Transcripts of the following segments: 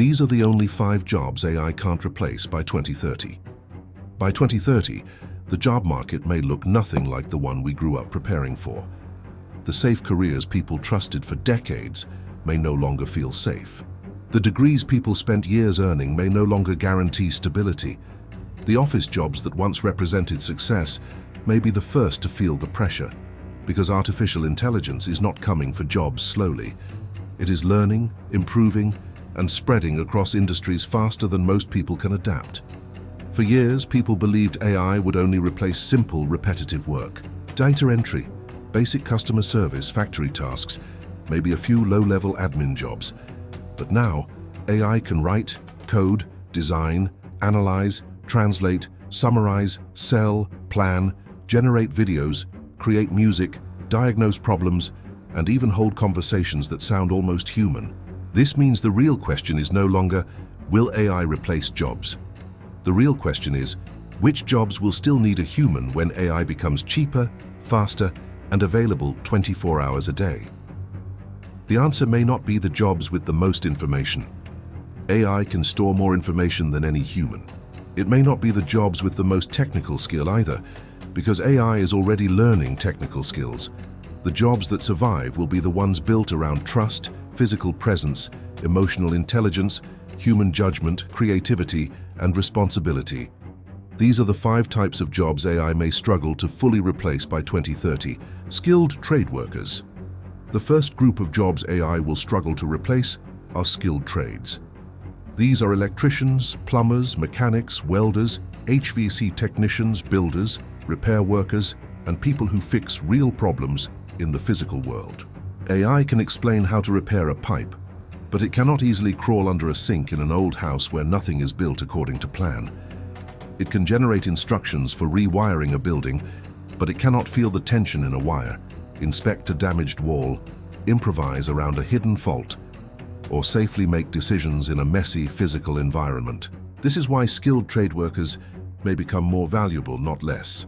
These are the only 5 jobs AI can't replace by 2030. By 2030, the job market may look nothing like the one we grew up preparing for. The safe careers people trusted for decades may no longer feel safe. The degrees people spent years earning may no longer guarantee stability. The office jobs that once represented success may be the first to feel the pressure, because artificial intelligence is not coming for jobs slowly. It is learning, improving, and spreading across industries faster than most people can adapt. For years, people believed AI would only replace simple, repetitive work. Data entry, basic customer service, factory tasks, maybe a few low-level admin jobs. But now, AI can write, code, design, analyze, translate, summarize, sell, plan, generate videos, create music, diagnose problems, and even hold conversations that sound almost human. This means the real question is no longer, will AI replace jobs? The real question is, which jobs will still need a human when AI becomes cheaper, faster, and available 24 hours a day? The answer may not be the jobs with the most information. AI can store more information than any human. It may not be the jobs with the most technical skill either, because AI is already learning technical skills. The jobs that survive will be the ones built around trust, physical presence, emotional intelligence, human judgment, creativity, and responsibility. These are the 5 types of jobs AI may struggle to fully replace by 2030. Skilled trade workers. The first group of jobs AI will struggle to replace are skilled trades. These are electricians, plumbers, mechanics, welders, HVAC technicians, builders, repair workers, and people who fix real problems in the physical world. AI can explain how to repair a pipe, but it cannot easily crawl under a sink in an old house where nothing is built according to plan. It can generate instructions for rewiring a building, but it cannot feel the tension in a wire, inspect a damaged wall, improvise around a hidden fault, or safely make decisions in a messy physical environment. This is why skilled trade workers may become more valuable, not less.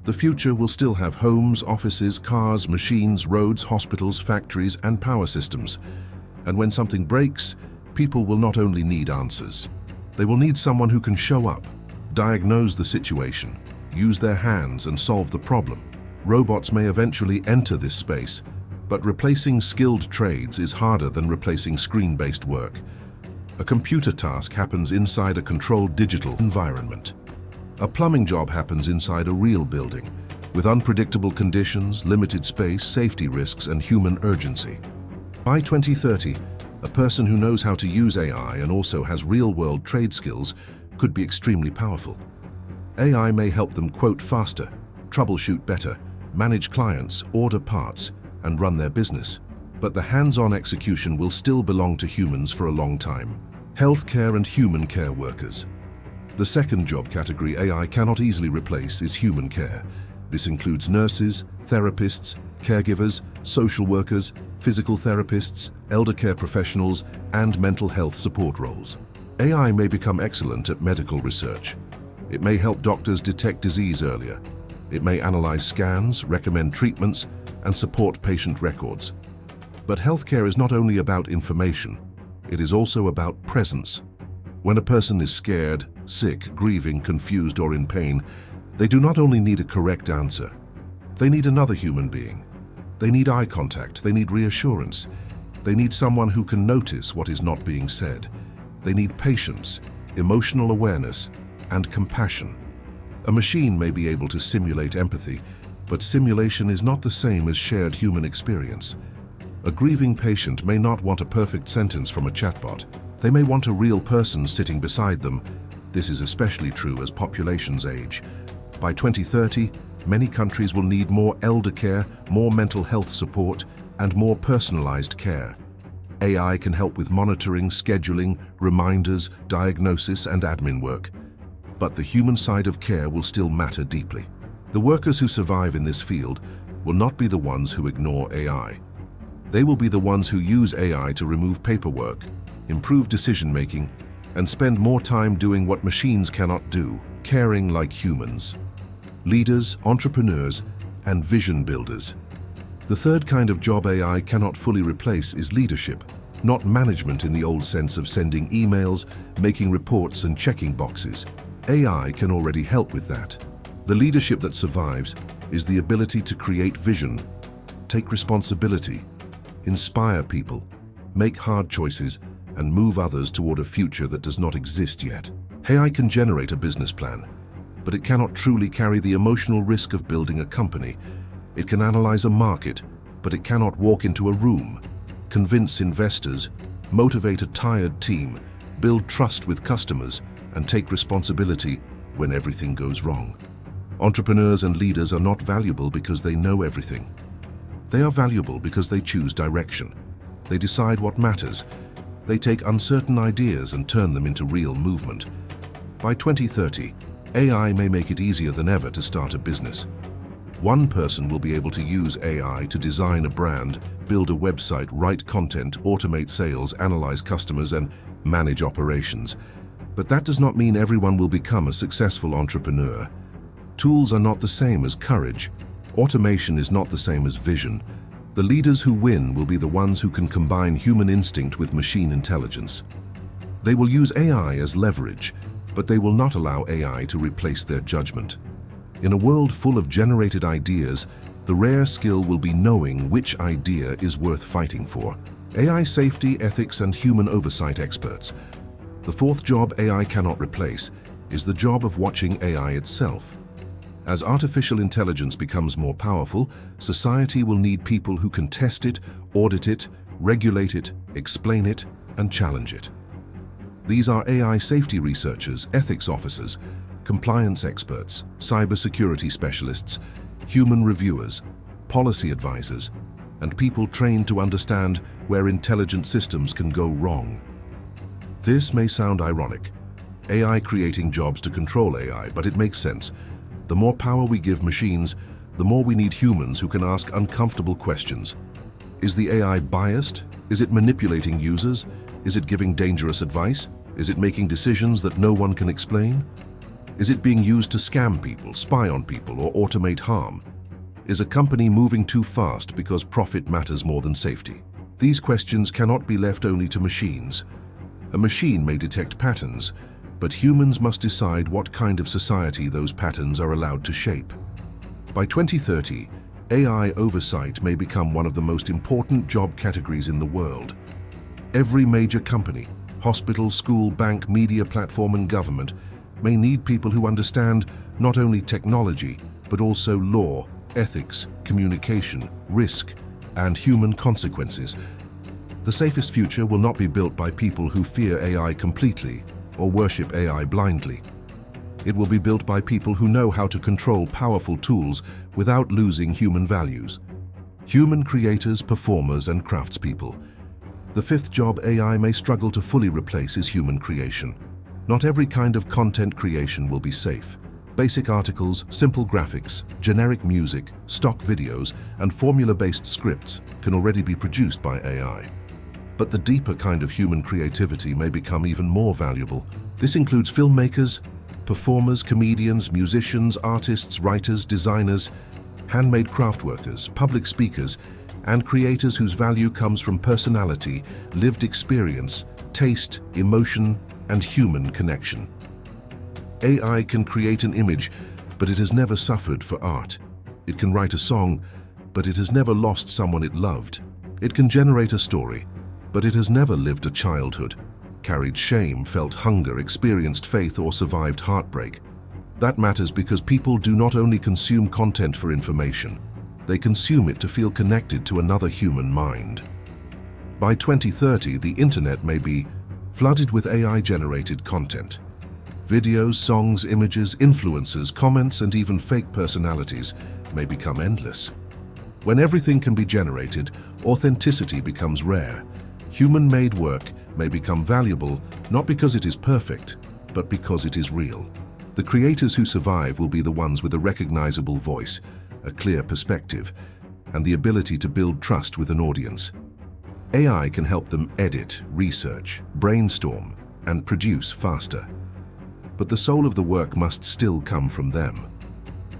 The future will still have homes, offices, cars, machines, roads, hospitals, factories, and power systems. And when something breaks, people will not only need answers. They will need someone who can show up, diagnose the situation, use their hands, and solve the problem. Robots may eventually enter this space, but replacing skilled trades is harder than replacing screen-based work. A computer task happens inside a controlled digital environment. A plumbing job happens inside a real building, with unpredictable conditions, limited space, safety risks, and human urgency. By 2030, a person who knows how to use AI and also has real-world trade skills could be extremely powerful. AI may help them quote faster, troubleshoot better, manage clients, order parts, and run their business. But the hands-on execution will still belong to humans for a long time. Healthcare and human care workers. The second job category AI cannot easily replace is human care. This includes nurses, therapists, caregivers, social workers, physical therapists, elder care professionals, and mental health support roles. AI may become excellent at medical research. It may help doctors detect disease earlier. It may analyze scans, recommend treatments, and support patient records. But healthcare is not only about information, it is also about presence. When a person is scared, sick, grieving, confused, or in pain, they do not only need a correct answer. They need another human being. They need eye contact. They need reassurance. They need someone who can notice what is not being said. They need patience, emotional awareness, and compassion. A machine may be able to simulate empathy, but simulation is not the same as shared human experience. A grieving patient may not want a perfect sentence from a chatbot. They may want a real person sitting beside them. This is especially true as populations age. By 2030, many countries will need more elder care, more mental health support, and more personalized care. AI can help with monitoring, scheduling, reminders, diagnosis, and admin work. But the human side of care will still matter deeply. The workers who survive in this field will not be the ones who ignore AI. They will be the ones who use AI to remove paperwork, improve decision-making, and spend more time doing what machines cannot do, caring like humans. Leaders, entrepreneurs, and vision builders. The third kind of job AI cannot fully replace is leadership. not management in the old sense of sending emails, making reports and checking boxes. AI can already help with that. The leadership that survives is the ability to create vision, take responsibility, inspire people, make hard choices, and move others toward a future that does not exist yet. AI can generate a business plan, but it cannot truly carry the emotional risk of building a company. It can analyze a market, but it cannot walk into a room, convince investors, motivate a tired team, build trust with customers, and take responsibility when everything goes wrong. Entrepreneurs and leaders are not valuable because they know everything. They are valuable because they choose direction. They decide what matters. They take uncertain ideas and turn them into real movement. By 2030, AI may make it easier than ever to start a business. One person will be able to use AI to design a brand, build a website, write content, automate sales, analyze customers, and manage operations. But that does not mean everyone will become a successful entrepreneur. Tools are not the same as courage. Automation is not the same as vision. The leaders who win will be the ones who can combine human instinct with machine intelligence. They will use AI as leverage, but they will not allow AI to replace their judgment. In a world full of generated ideas, the rare skill will be knowing which idea is worth fighting for. AI safety, ethics, and human oversight experts. The fourth job AI cannot replace is the job of watching AI itself. As artificial intelligence becomes more powerful, society will need people who can test it, audit it, regulate it, explain it, and challenge it. These are AI safety researchers, ethics officers, compliance experts, cybersecurity specialists, human reviewers, policy advisors, and people trained to understand where intelligent systems can go wrong. This may sound ironic. AI creating jobs to control AI, but it makes sense. The more power we give machines, the more we need humans who can ask uncomfortable questions. Is the AI biased? Is it manipulating users? Is it giving dangerous advice? Is it making decisions that no one can explain? Is it being used to scam people, spy on people, or automate harm? Is a company moving too fast because profit matters more than safety? These questions cannot be left only to machines. A machine may detect patterns, but humans must decide what kind of society those patterns are allowed to shape. By 2030, AI oversight may become one of the most important job categories in the world. Every major company, hospital, school, bank, media platform, and government may need people who understand not only technology, but also law, ethics, communication, risk, and human consequences. The safest future will not be built by people who fear AI completely or worship AI blindly. It will be built by people who know how to control powerful tools without losing human values. Human creators, performers, and craftspeople. The fifth job AI may struggle to fully replace is human creation. Not every kind of content creation will be safe. Basic articles, simple graphics, generic music, stock videos, and formula-based scripts can already be produced by AI. But the deeper kind of human creativity may become even more valuable. This includes filmmakers, performers, comedians, musicians, artists, writers, designers, handmade craft workers, public speakers, and creators whose value comes from personality, lived experience, taste, emotion, and human connection. AI can create an image, but it has never suffered for art. It can write a song, but it has never lost someone it loved. It can generate a story, but it has never lived a childhood, carried shame, felt hunger, experienced faith, or survived heartbreak. That matters because people do not only consume content for information, they consume it to feel connected to another human mind. By 2030, the internet may be flooded with AI-generated content. Videos, songs, images, influencers, comments, and even fake personalities may become endless. When everything can be generated, authenticity becomes rare. Human-made work may become valuable not because it is perfect, but because it is real. The creators who survive will be the ones with a recognizable voice, a clear perspective, and the ability to build trust with an audience. AI can help them edit, research, brainstorm, and produce faster. But the soul of the work must still come from them.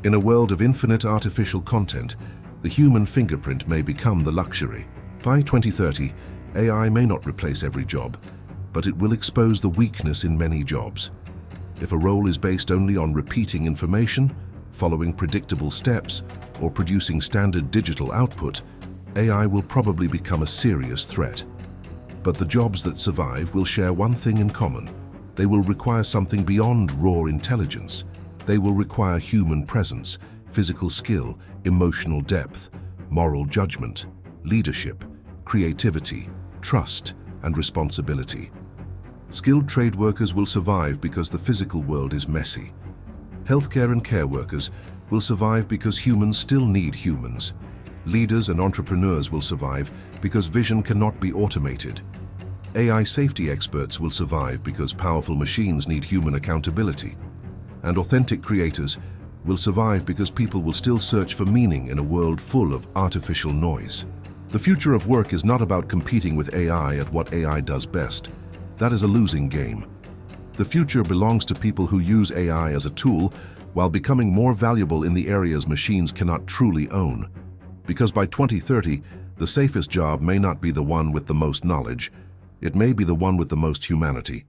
In a world of infinite artificial content, the human fingerprint may become the luxury. By 2030, AI may not replace every job, but it will expose the weakness in many jobs. If a role is based only on repeating information, following predictable steps, or producing standard digital output, AI will probably become a serious threat. But the jobs that survive will share one thing in common. They will require something beyond raw intelligence. They will require human presence, physical skill, emotional depth, moral judgment, leadership, creativity, trust, and responsibility. Skilled trade workers will survive because the physical world is messy. Healthcare and care workers will survive because humans still need humans. Leaders and entrepreneurs will survive because vision cannot be automated. AI safety experts will survive because powerful machines need human accountability. And authentic creators will survive because people will still search for meaning in a world full of artificial noise. The future of work is not about competing with AI at what AI does best. That is a losing game. The future belongs to people who use AI as a tool while becoming more valuable in the areas machines cannot truly own. Because by 2030, the safest job may not be the one with the most knowledge, it may be the one with the most humanity.